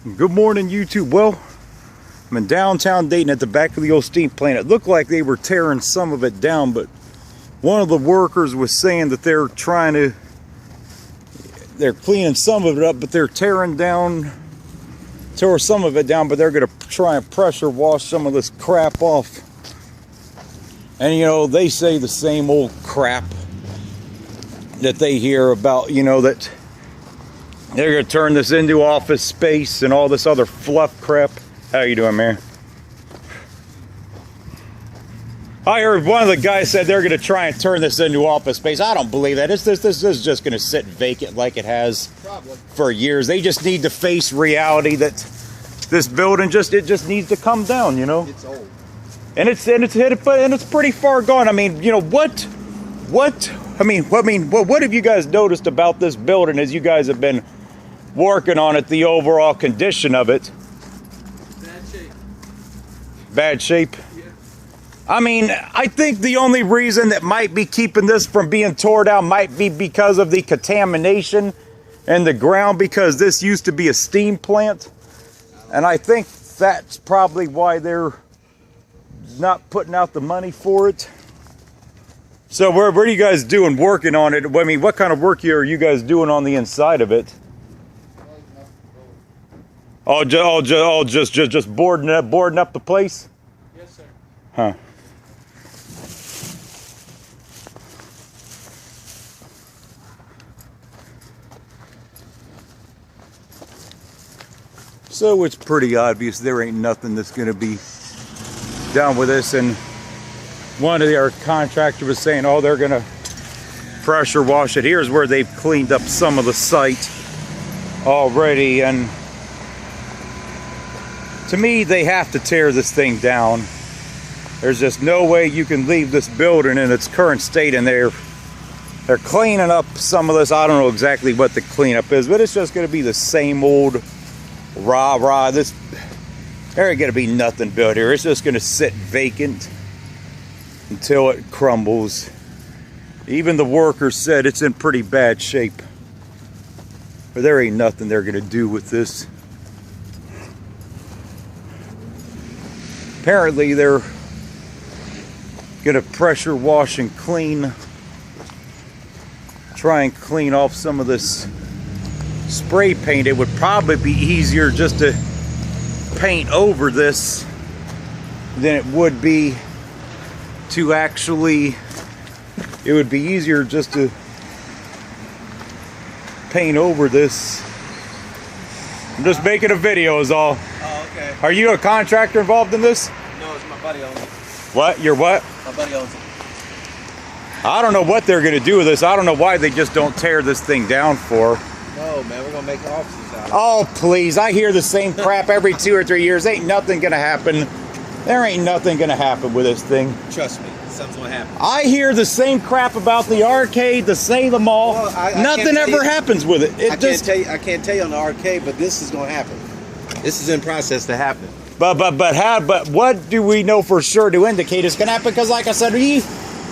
Good morning, YouTube. Well, I'm in downtown Dayton at the back of the old steam plant. It looked like they were tearing some of it down, but one of the workers was saying that they're cleaning some of it up, but they're tore some of it down, but they're going to try and pressure wash some of this crap off. And, you know, they say the same old crap that they hear about, you know, that they're going to turn this into office space and all this other fluff crap. How you doing, man? I heard one of the guys said they're going to try and turn this into office space. I don't believe that. This is just going to sit vacant like it has for years. They just need to face reality that this building just needs to come down, you know? It's old. And it's pretty far gone. I mean, you know, what have you guys noticed about this building as you guys have been working on it, the overall condition of it? Bad shape. Bad shape? Yeah. I mean, I think the only reason that might be keeping this from being tore down might be because of the contamination in the ground, because this used to be a steam plant. And I think that's probably why they're not putting out the money for it. So what are you guys doing working on it? I mean, what kind of work are you guys doing on the inside of it? Just boarding up the place? Yes, sir. Huh. So it's pretty obvious there ain't nothing that's going to be done with this. And one of our contractors was saying, oh, they're going to pressure wash it. Here's where they've cleaned up some of the site already. And to me, they have to tear this thing down. There's just no way you can leave this building in its current state, and they're cleaning up some of this. I don't know exactly what the cleanup is, but it's just going to be the same old rah rah. There ain't going to be nothing built here. It's just going to sit vacant until it crumbles. Even the workers said it's in pretty bad shape, but there ain't nothing they're going to do with this. Apparently they're going to pressure wash and try and clean off some of this spray paint. It would probably be easier just to paint over this than it would be to actually, it would be easier just to paint over this. I'm just making a video is all. Oh, okay. Are you a contractor involved in this? No, it's my buddy owns it. What? You're what? My buddy owns it. I don't know what they're going to do with this. I don't know why they just don't tear this thing down for. No, man, we're going to make offices out of it. Oh, please. I hear the same crap every 2 or 3 years. Ain't nothing going to happen. There ain't nothing going to happen with this thing. Trust me, something's going to happen. I hear the same crap about the arcade, the Salem Mall. Well, nothing ever happens with it. I can't tell you on the arcade, but this is going to happen. This is in process to happen. But what do we know for sure to indicate it's going to happen? Because like I said,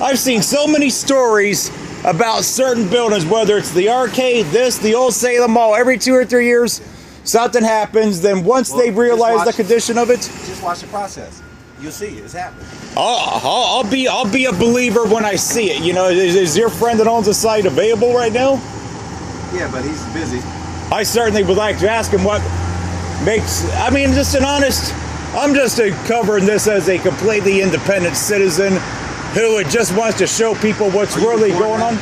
I've seen so many stories about certain buildings, whether it's the arcade, the old Salem Mall, every 2 or 3 years, something happens. Then once they realize the condition of it, just watch the process. You'll see it's happening. I'll be a believer when I see it. You know, is your friend that owns the site available right now? Yeah, but he's busy. I certainly would like to ask him what makes. I mean, I'm just covering this as a completely independent citizen who just wants to show people what's really going on.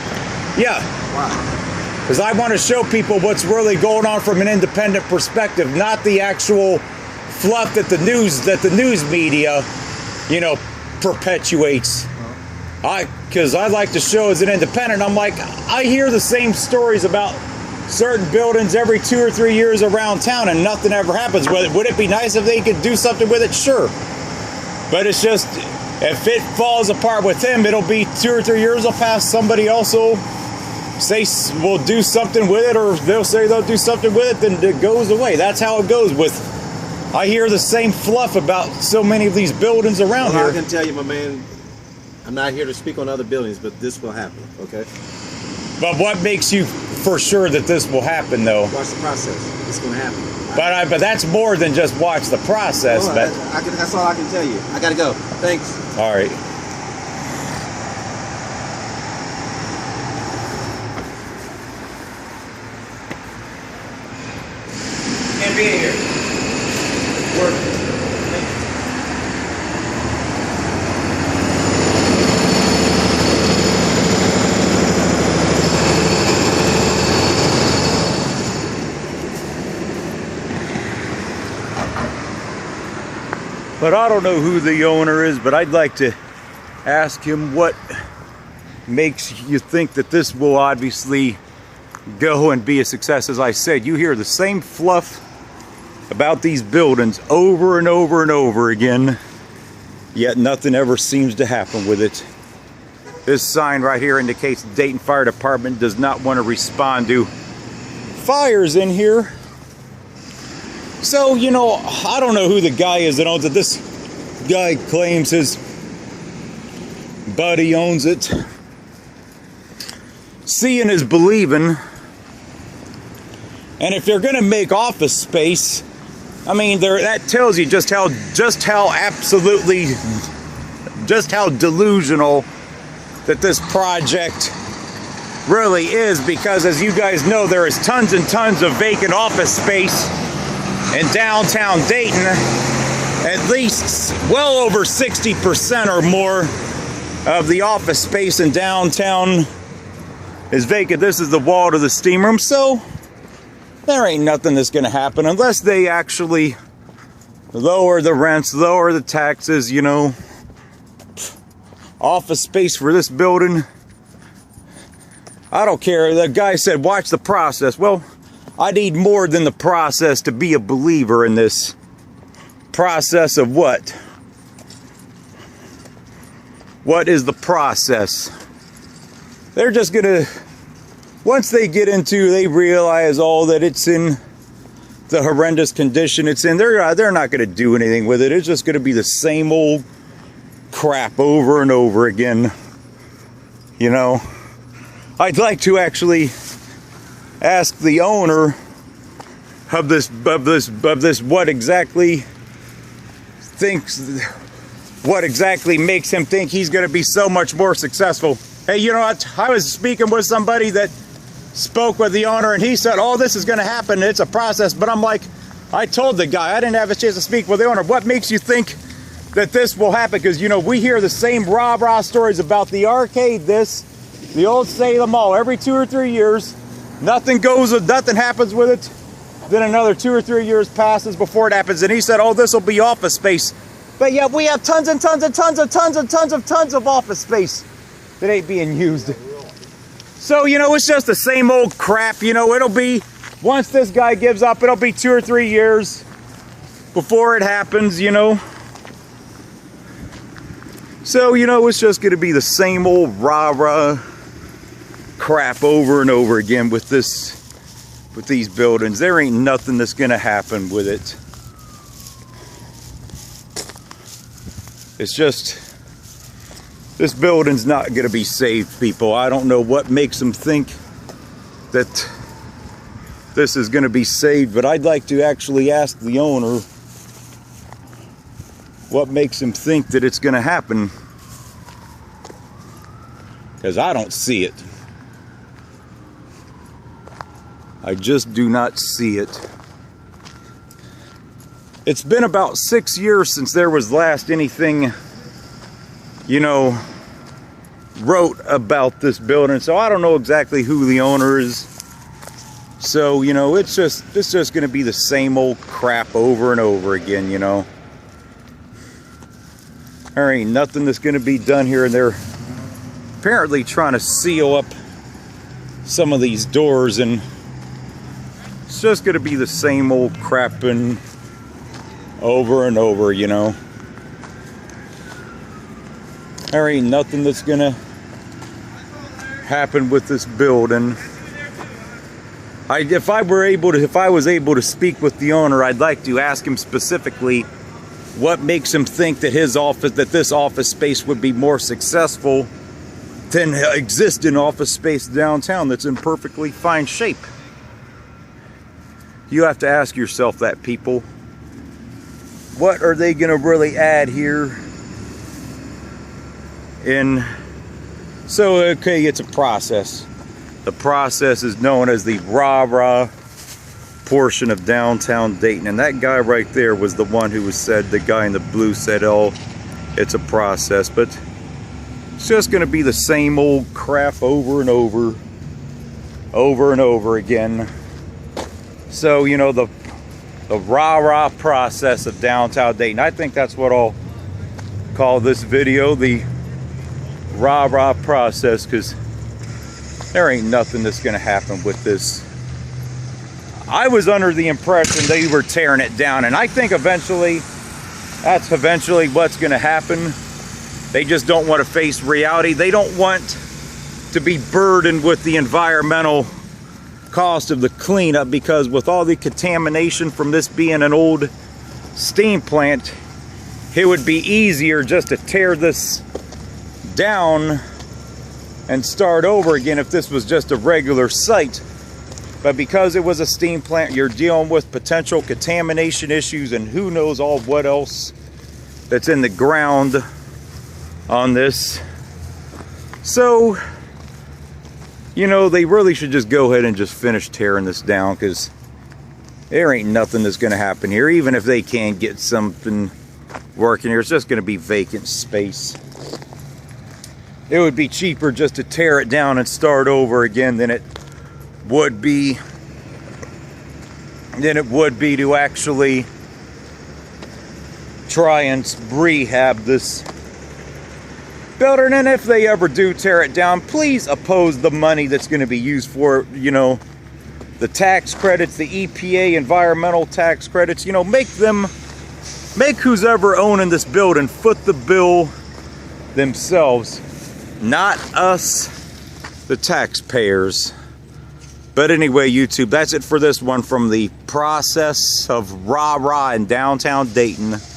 Yeah. Why? Because I want to show people what's really going on from an independent perspective, not the actual fluff that the news media, you know, perpetuates. Because I like to show as an independent. I'm like, I hear the same stories about certain buildings every 2 or 3 years around town, and nothing ever happens with it. Would it be nice if they could do something with it? Sure. But it's just, if it falls apart with him, it'll be 2 or 3 years will pass. Somebody else will say we'll do something with it, or they'll say they'll do something with it, then it goes away. That's how it goes with. I hear the same fluff about so many of these buildings around here. I can tell you, my man, I'm not here to speak on other buildings, but this will happen, okay? But what makes you for sure that this will happen, though. Watch the process. It's going to happen. But that's more than just watch the process. Well, that's all I can tell you. I got to go. Thanks. All right. Can't be in here. Work. But I don't know who the owner is, but I'd like to ask him what makes you think that this will obviously go and be a success. As I said, you hear the same fluff about these buildings over and over and over again, yet nothing ever seems to happen with it. This sign right here indicates the Dayton Fire Department does not want to respond to fires in here. So, you know, I don't know who the guy is that owns it. This guy claims his buddy owns it. Seeing is believing. And if they're going to make office space, I mean, that tells you just how delusional that this project really is, because as you guys know, there is tons and tons of vacant office space in downtown Dayton. At least well over 60% or more of the office space in downtown is vacant. This is the wall to the steam room, so there ain't nothing that's gonna happen unless they actually lower the rents, lower the taxes, you know. Office space for this building, I don't care. The guy said watch the process. Well, I need more than the process to be a believer in this. Process of what? What is the process? They're just gonna, once they get into, they realize all that it's in the horrendous condition it's in, they're not gonna do anything with it. It's just gonna be the same old crap over and over again. You know, I'd like to actually ask the owner of this what exactly makes him think he's going to be so much more successful. Hey, you know what? I was speaking with somebody that spoke with the owner, and he said, oh, this is going to happen. It's a process. But I'm like, I told the guy, I didn't have a chance to speak with the owner. What makes you think that this will happen? Because, you know, we hear the same Rah Rah stories about the arcade, the old Salem Mall, every 2 or 3 years. Nothing happens with it. Then another 2 or 3 years passes before it happens. And he said, oh, this will be office space. But yeah, we have tons and tons and tons and tons and tons of office space that ain't being used. So, you know, it's just the same old crap. You know, it'll be, once this guy gives up, it'll be 2 or 3 years before it happens, you know. So, you know, it's just going to be the same old rah-rah crap over and over again with these buildings. There ain't nothing that's going to happen with it. It's just, this building's not going to be saved, people. I don't know what makes them think that this is going to be saved, but I'd like to actually ask the owner what makes him think that it's going to happen, because I don't see it. I just do not see it. It's been about 6 years since there was last anything, you know, wrote about this building, so I don't know exactly who the owner is. So, you know, it's just going to be the same old crap over and over again, you know. There ain't nothing that's going to be done here, and they're apparently trying to seal up some of these doors, and it's just going to be the same old crap and over and over, you know. There ain't nothing that's going to happen with this building. If I was able to speak with the owner, I'd like to ask him specifically what makes him think that this office space would be more successful than existing office space downtown that's in perfectly fine shape. You have to ask yourself that, people. What are they going to really add here? So, okay, it's a process. The process is known as the Rah Rah portion of downtown Dayton. And that guy right there was the one who said, the guy in the blue said, oh, it's a process. But it's just going to be the same old crap over and over and over again. So, you know, the Rah Rah process of downtown Dayton. I think that's what I'll call this video, the Rah Rah process, because there ain't nothing that's going to happen with this. I was under the impression they were tearing it down, and I think eventually, that's eventually what's going to happen. They just don't want to face reality. They don't want to be burdened with the environmental cost of the cleanup, because with all the contamination from this being an old steam plant, it would be easier just to tear this down and start over again if this was just a regular site. But because it was a steam plant, you're dealing with potential contamination issues and who knows all what else that's in the ground on this. So, you know, they really should just go ahead and just finish tearing this down, because there ain't nothing that's going to happen here. Even if they can get something working here, it's just going to be vacant space. It would be cheaper just to tear it down and start over again than it would be to actually try and rehab this building. And if they ever do tear it down, please oppose the money that's going to be used for, you know, the tax credits, the EPA environmental tax credits. You know, make who's ever owning this building foot the bill themselves, not us, the taxpayers. But anyway, YouTube, that's it for this one from the process of Rah Rah in downtown Dayton.